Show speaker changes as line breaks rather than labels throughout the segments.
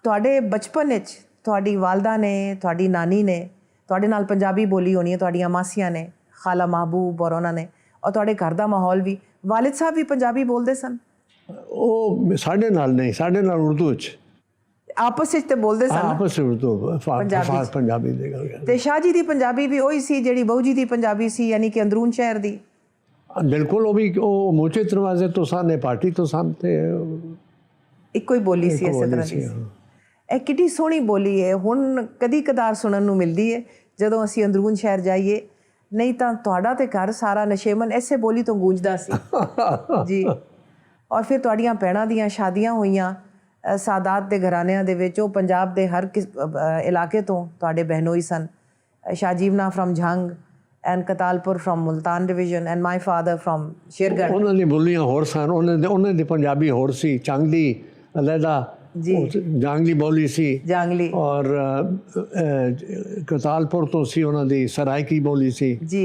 ਤੁਹਾਡੇ ਬਚਪਨ ਵਿੱਚ ਤੁਹਾਡੀ ਵਾਲਦਾ ਨੇ, ਤੁਹਾਡੀ ਨਾਨੀ ਨੇ ਤੁਹਾਡੇ ਨਾਲ ਪੰਜਾਬੀ ਬੋਲੀ ਹੋਣੀ ਹੈ, ਤੁਹਾਡੀਆਂ ਮਾਸੀਆਂ ਨੇ, ਖਾਲਾ ਮਹਿਬੂਬ ਔਰ ਉਹਨਾਂ ਨੇ, ਔਰ ਤੁਹਾਡੇ ਘਰ ਦਾ ਮਾਹੌਲ ਵੀ, ਵਾਲਿਦ ਸਾਹਿਬ ਵੀ ਪੰਜਾਬੀ ਬੋਲਦੇ ਸਨ?
ਉਹ ਸਾਡੇ ਨਾਲ ਨਹੀਂ, ਸਾਡੇ ਨਾਲ ਉਰਦੂ 'ਚ
ਆਪਸ ਵਿੱਚ ਤੇ ਬੋਲਦੇ ਸਨ,
ਆਪਸ ਵਿੱਚ ਉਰਦੂ ਪੰਜਾਬੀ ਦੇ ਗੱਲ ਕਰਦੇ।
ਤੇ ਸ਼ਾਹ ਜੀ ਦੀ ਪੰਜਾਬੀ ਵੀ ਉਹੀ ਸੀ ਜਿਹੜੀ ਬਹੂ ਜੀ ਦੀ ਪੰਜਾਬੀ ਸੀ, ਯਾਨੀ ਕਿ ਅੰਦਰੂਨ ਸ਼ਹਿਰ ਦੀ?
ਬਿਲਕੁਲ, ਉਹ ਵੀ ਉਹ ਮੋਚੇ ਦਰਵਾਜ਼ੇ ਤੋਂ ਸਾਹਮਣੇ ਪਾਰਟੀ ਤੋਂ ਸਾਹਮਣੇ
ਇੱਕੋ ਹੀ ਬੋਲੀ ਸੀ ਇਸੇ ਤਰ੍ਹਾਂ ਦੀ। ਇਹ ਕਿੰਨੀ ਸੋਹਣੀ ਬੋਲੀ ਹੈ, ਹੁਣ ਕਦੀ ਕਦਾਰ ਸੁਣਨ ਨੂੰ ਮਿਲਦੀ ਹੈ ਜਦੋਂ ਅਸੀਂ ਅੰਦਰੂਨ ਸ਼ਹਿਰ ਜਾਈਏ, ਨਹੀਂ ਤਾਂ ਤੁਹਾਡਾ ਤੇ ਘਰ ਸਾਰਾ ਨਸ਼ੇਮਨ ਐਸੇ ਬੋਲੀ ਤੋਂ ਗੂੰਜਦਾ ਸੀ ਜੀ। ਔਰ ਫਿਰ ਤੁਹਾਡੀਆਂ ਭੈਣਾਂ ਦੀਆਂ ਸ਼ਾਦੀਆਂ ਹੋਈਆਂ ਸਾਦਾਤ ਦੇ ਘਰਾਣਿਆਂ ਦੇ ਵਿੱਚ, ਉਹ ਪੰਜਾਬ ਦੇ ਹਰ ਇਲਾਕੇ ਤੋਂ ਤੁਹਾਡੇ ਬਹਿਨੋਈ ਸਨ। Shah Jiwana from Jhang and Katalpur from Multan division and my father from Shergarh. ਉਹਨਾਂ
ਦੀ ਬੋਲੀਆਂ ਹੋਰ ਸਨ, ਉਹਨਾਂ ਦੀ ਪੰਜਾਬੀ ਹੋਰ ਸੀ। ਚੰਗ ਦੀ ਅਲੱਗਾ ਜੀ, ਜਾਂਗਲੀ ਬੋਲੀ ਸੀ, ਜਾਂਗਲੀ, ਔਰ ਕਤਾਲਪੁਰ ਤੋਂ ਸੀ ਉਹਨਾਂ ਦੀ ਸਰਾਇਕੀ ਬੋਲੀ ਸੀ ਜੀ।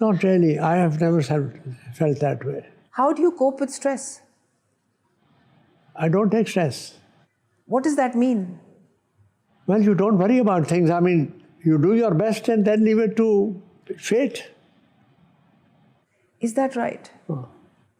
Not really, I have never felt that way.
How do you cope with stress?
I don't take stress.
What does that mean?
Well, you don't worry about things. I mean, you do your best and then leave it to fate.
Is that right?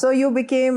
So you became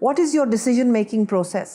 What is your decision making process?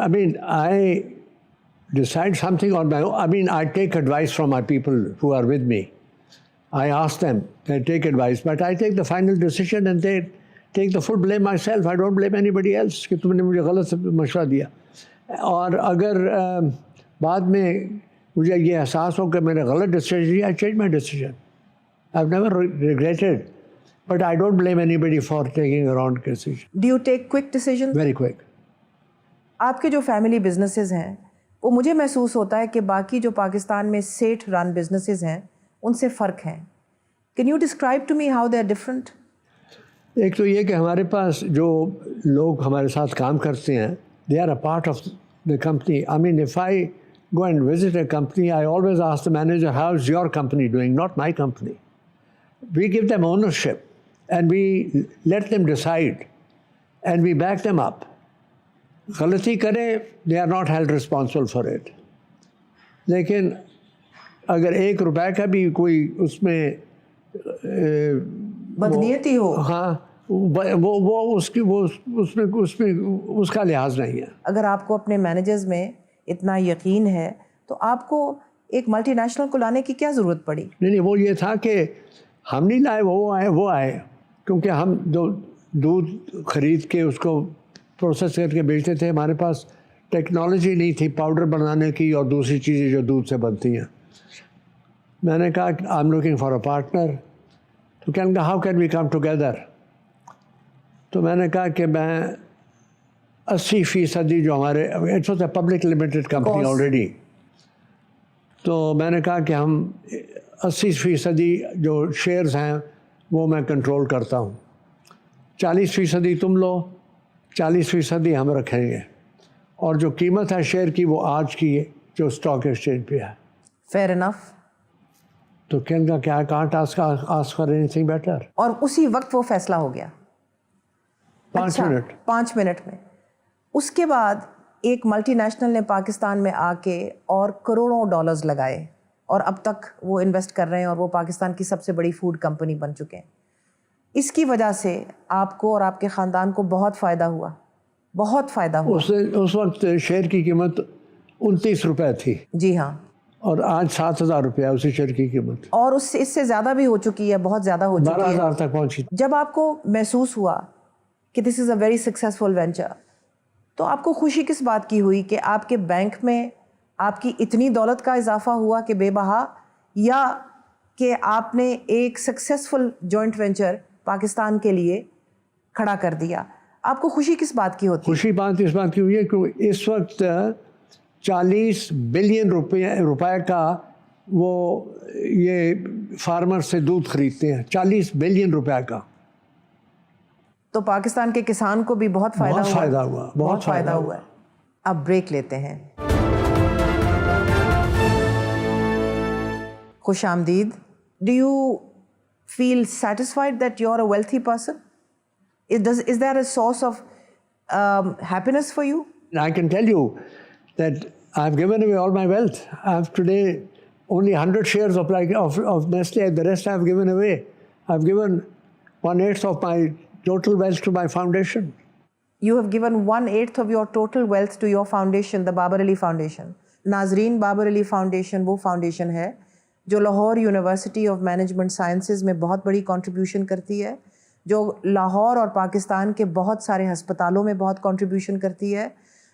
I mean, I decide something on my own. I mean, I take advice from my people who are with me. I ask them, they take advice, but I take the final decision and they take the full blame myself. I don't blame anybody else کہ تم نے مجھے غلط مشورہ دیا. اور اگر بعد میں مجھے یہ احساس ہو کہ میں نے غلط ڈیسیجن لیا, I change my decision. I've never regretted, but I don't blame anybody for taking a wrong decision.
Do you take quick decisions?
Very quick.
آپ کے جو فیملی بزنسز ہیں وہ مجھے محسوس ہوتا ہے کہ باقی جو پاکستان میں سیٹھ رن بزنسز ہیں ان سے فرق ہیں. Can you describe to me how they are different?
ایک تو یہ کہ ہمارے پاس جو لوگ ہمارے ساتھ کام کرتے ہیں they are a part of the company. I mean if I go and visit a company I always ask the manager how is your company doing, not my company. We give them ownership and we let them decide and we back them up. غلطی کریں they are not held responsible for it. لیکن اگر 1 روپے کا بھی کوئی اس میں
بدنیتی ہو,
ہاں وہ اس کا لحاظ نہیں ہے.
اگر آپ کو اپنے مینیجرز میں اتنا یقین ہے تو آپ کو ایک ملٹی نیشنل کو لانے کی کیا ضرورت پڑی؟
نہیں وہ یہ تھا کہ ہم نہیں لائے, وہ آئے کیونکہ ہم جو دودھ خرید کے اس کو پروسیس کر کے بیچتے تھے. ہمارے پاس ٹیکنالوجی نہیں تھی پاؤڈر بنانے کی اور دوسری چیزیں جو دودھ سے بنتی ہیں. میں نے کہا I am looking for a partner. تو کہنے کا how can we come together. تو میں نے کہا کہ میں 80% جو ہمارے it's was a public limited company already, تو میں نے کہا کہ ہم 80% جو شیئرز ہیں وہ میں کنٹرول کرتا ہوں, 40% تم لو, 40% ہم رکھیں گے, اور جو قیمت ہے شیئر کی وہ آج کی ہے جو اسٹاک ایکسچینج پہ ہے.
Fair enough.
تو کہنے کا کیا can't ask for anything better.
اور اسی وقت وہ فیصلہ ہو گیا 5 منٹ میں. اس کے بعد ایک ملٹی نیشنل نے پاکستان میں آ کے اور کروڑوں ڈالرز لگائے اور اب تک وہ انویسٹ کر رہے ہیں اور وہ پاکستان کی سب سے بڑی فوڈ کمپنی بن چکے ہیں. اس کی وجہ سے آپ کو اور آپ کے خاندان کو بہت فائدہ ہوا, بہت فائدہ ہوا.
اس وقت شیئر کی قیمت 29 روپے تھی.
جی ہاں.
اور آج 7,000 روپیہ اسی شیئر کی قیمت,
اور اس سے زیادہ بھی ہو چکی ہے, بہت زیادہ ہو چکی ہے,
12,000 تک پہنچی.
جب آپ کو محسوس ہوا کہ دس از اے ویری سکسیزفل وینچر, تو آپ کو خوشی کس بات کی ہوئی کہ آپ کے بینک میں آپ کی اتنی دولت کا اضافہ ہوا کہ بے بہا, یا کہ آپ نے ایک سکسیزفل جوائنٹ وینچر پاکستان کے لیے کھڑا کر دیا؟ آپ کو خوشی کس بات کی ہوتی ہے؟
خوشی بات اس بات کی ہوئی ہے کہ اس وقت 40 بلین روپے کا وہ یہ فارمر سے دودھ خریدتے ہیں, 40 بلین روپے کا.
تو پاکستان کے کسان کو بھی بہت فائدہ ہوا ہے. اب بریک لیتے ہیں. خوش آمدید. Do you feel satisfied that you're a wealthy person? Is there a source of happiness for you?
I can tell you that I've given away all my wealth. I have today only 100 shares of Nestle. The rest I've given away. I've given 1/8 of my total wealth to my foundation.
You have given 1/8 of your total wealth to your foundation, the Babar Ali Foundation. ناظرین, بابر علی foundation وہ foundation ہے جو Lahore university of management sciences میں بہت بڑی contribution کرتی ہے, جو لاہور اور پاکستان کے بہت سارے ہسپتالوں میں بہت کنٹریبیوشن کرتی ہے,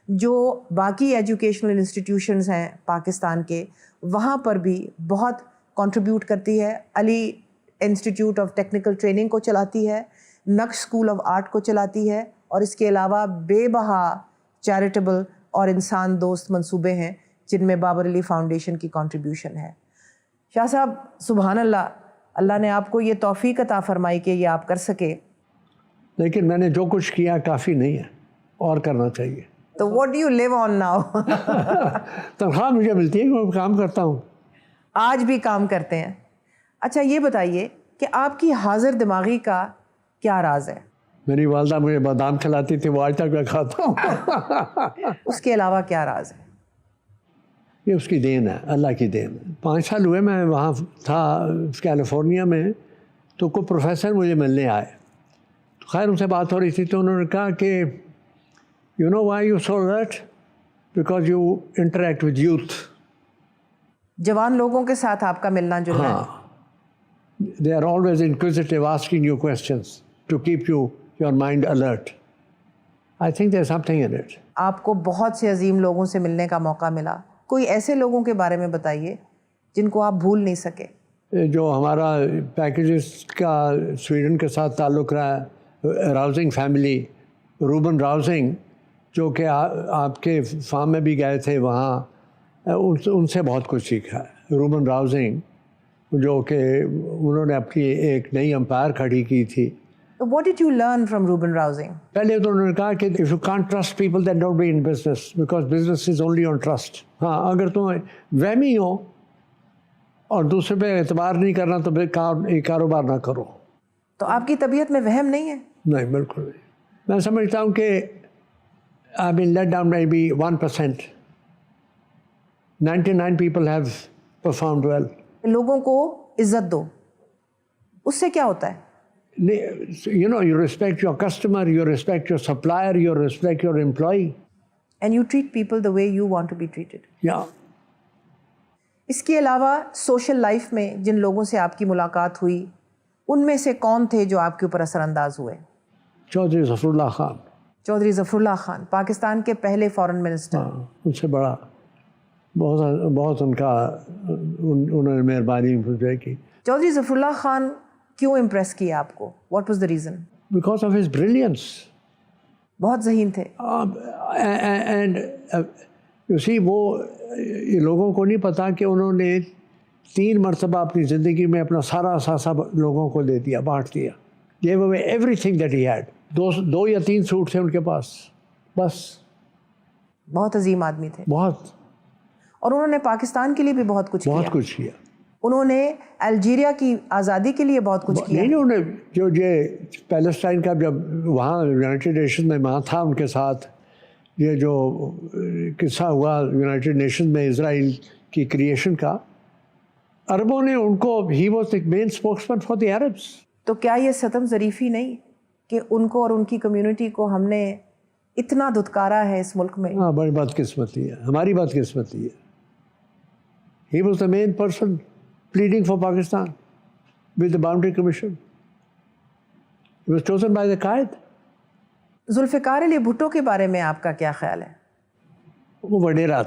جو باقی ایجوکیشنل انسٹیٹیوشنز ہیں پاکستان کے وہاں پر بھی بہت کنٹریبیوٹ کرتی ہے. علی انسٹیٹیوٹ آف ٹیکنیکل ٹریننگ کو چلاتی ہے, نقش اسکول آف آرٹ کو چلاتی ہے, اور اس کے علاوہ بے بہا چیریٹیبل اور انسان دوست منصوبے ہیں جن میں بابر علی فاؤنڈیشن کی کنٹریبیوشن ہے. شاہ صاحب سبحان اللہ, اللہ نے آپ کو یہ توفیق عطا فرمائی کہ یہ آپ کر سکے.
لیکن میں نے جو کچھ کیا کافی نہیں ہے, اور کرنا چاہیے.
تو what do you live on now?
تنخواہ مجھے ملتی ہے کہ میں کام کرتا ہوں.
آج بھی کام کرتے ہیں. اچھا یہ بتائیے کہ آپ کی حاضر دماغی کا کیا راز ہے؟
میری والدہ مجھے بادام کھلاتی تھی, وہ آج تک میں کھاتا ہوں.
اس کے علاوہ کیا راز ہے؟
یہ اس کی دین ہے, اللہ کی دین ہے. 5 سال ہوئے میں وہاں تھا کیلیفورنیا میں, تو کوئی پروفیسر مجھے ملنے آئے. تو خیر ان سے بات ہو رہی تھی, تو انہوں نے کہا کہ you know why you saw that, because you interact with youth.
جوان لوگوں کے ساتھ آپ کا ملنا جلنا.
ہاں, They are always inquisitive, asking you questions to keep your mind alert. I think there's something in it.
آپ کو بہت سے عظیم لوگوں سے ملنے کا موقع ملا. کوئی ایسے لوگوں کے بارے میں بتائیے جن کو آپ بھول نہیں سکے.
جو ہمارا پیکیجز کا سویڈن کے ساتھ تعلق رہا ہے، راؤزنگ فیملی، روبن راؤزنگ، جو کہ آپ کے فارم میں بھی گئے تھے، وہاں ان سے بہت کچھ سیکھا ہے. روبن راؤزنگ جو کہ انہوں نے اپنی ایک نئی امپائر کھڑی کی تھی.
What did you learn from Ruben Rousing?
پہلے تو انہوں نے کہا کہ if you can't trust people then don't be in business because business is only on trust. ہاں، اگر تم وہمی ہو اور دوسرے پہ اعتبار نہیں کرنا تو پھر کاروبار نہ کرو.
تو آپ کی طبیعت میں وہم نہیں ہے؟
نہیں، بالکل نہیں. میں سمجھتا ہوں کہ I've been let down maybe 1%. 99 people have performed well.
لوگوں کو عزت دو، اس سے کیا ہوتا ہے؟
You know, you respect your customer, you respect your supplier, you respect your employee.
And you treat people the way you want to be treated.
Yeah.
اس کے علاوہ social life میں جن لوگوں سے آپ کی ملاقات ہوئی، ان میں سے کون تھے جو آپ کے اوپر اثر انداز ہوئے؟
چودھری ظفر اللہ خان.
چودھری ظفر اللہ خان، پاکستان کے پہلے فارن منسٹر.
ہاں، ان سے بڑا بہت ان کا انہوں نے مہربانی مجھے کی.
چودھری ظفر اللہ خان کیوں امپریس کیا آپ کو؟ What was the reason?
Because of his brilliance.
بہت ذہین تھے.
اینڈ یو سی، وہ لوگوں کو نہیں پتا کہ انہوں نے 3 مرتبہ اپنی زندگی میں اپنا سارا اثاثہ لوگوں کو دے دیا، بانٹ دیا. Give away every thing that he had. 2 یا 3 سوٹ تھے ان کے پاس بس.
بہت عظیم آدمی تھے.
بہت.
اور انہوں نے پاکستان کے لیے بھی بہت کچھ
کیا.
انہوں نے الجیریا کی آزادی کے لیے بہت کچھ کیا.
نہیں، انہوں نے جو یہ پیلسٹائن کا جب وہاں یونائٹڈ نیشن میں وہاں تھا ان کے ساتھ، یہ جو قصہ ہوا یونائٹڈ نیشن میں اسرائیل کی کریشن کا، عربوں نے ان کو، he was the main spokesman for the Arabs.
تو کیا یہ ستم ظریفی نہیں کہ ان کو اور ان کی کمیونٹی کو ہم نے اتنا دھتکارا ہے اس ملک میں؟
ہاں، بڑی بدقسمتی ہے، ہماری بدقسمتی ہے. He was the main person pleading for Pakistan with the Boundary Commission. He was chosen by the Qaid.
Zulfikar Ali Bhutto کے بارے میں آپ کا کیا خیال ہے؟
وہ وڈیرا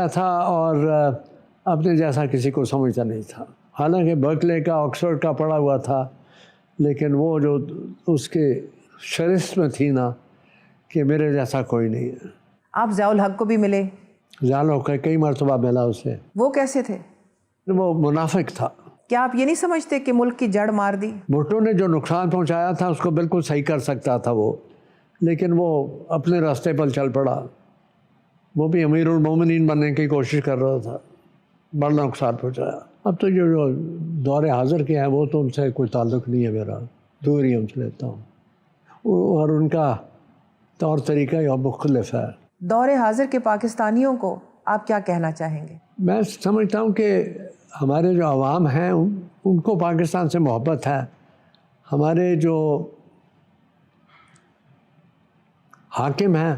تھا اور اپنے جیسا کسی کو سمجھتا نہیں تھا. حالانکہ برکلے کا، آکسفورڈ کا پڑھا ہوا تھا، لیکن وہ جو اس کے شرست میں تھی نا کہ میرے جیسا کوئی نہیں ہے.
آپ ضیاء الحق کو بھی ملے؟
جانو کہ کئی مرتبہ ملا اسے.
وہ کیسے تھے؟
وہ منافق تھا.
کیا آپ یہ نہیں سمجھتے کہ ملک کی جڑ مار دی؟
بھٹو نے جو نقصان پہنچایا تھا اس کو بالکل صحیح کر سکتا تھا وہ، لیکن وہ اپنے راستے پر چل پڑا. وہ بھی امیر المومنین بننے کی کوشش کر رہا تھا، بڑا نقصان پہنچایا. اب تو جو دور حاضر کے ہیں وہ تو ان سے کوئی تعلق نہیں ہے میرا، دور ہی ان سے لیتا ہوں، اور ان کا طور طریقہ یا مختلف ہے.
دور حاضر کے پاکستانیوں کو آپ کیا کہنا چاہیں گے؟
میں سمجھتا ہوں کہ ہمارے جو عوام ہیں ان کو پاکستان سے محبت ہے. ہمارے جو حاکم ہیں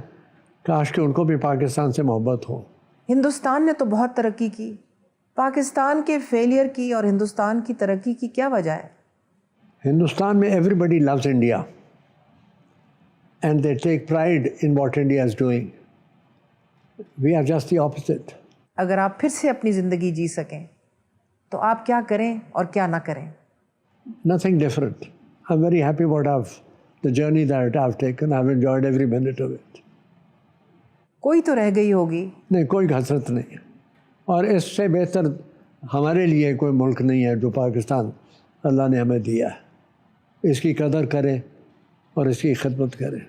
کاش کہ ان کو بھی پاکستان سے محبت ہو.
ہندوستان نے تو بہت ترقی کی، پاکستان کے فیلئر کی اور ہندوستان کی ترقی کی کیا وجہ ہے؟
ہندوستان میں everybody loves India and they take pride in what India is doing. We are just the opposite.
اگر آپ پھر سے اپنی زندگی جی سکیں تو آپ کیا کریں اور کیا نہ کریں؟
Nothing different. I'm very happy about the journey that I've taken. I've enjoyed every minute of it.
کوئی تو رہ گئی ہوگی؟
نہیں، کوئی حسرت نہیں. اور اس سے بہتر ہمارے لیے کوئی ملک نہیں ہے جو پاکستان اللہ نے ہمیں دیا ہے. اس کی قدر کریں اور اس کی خدمت کریں.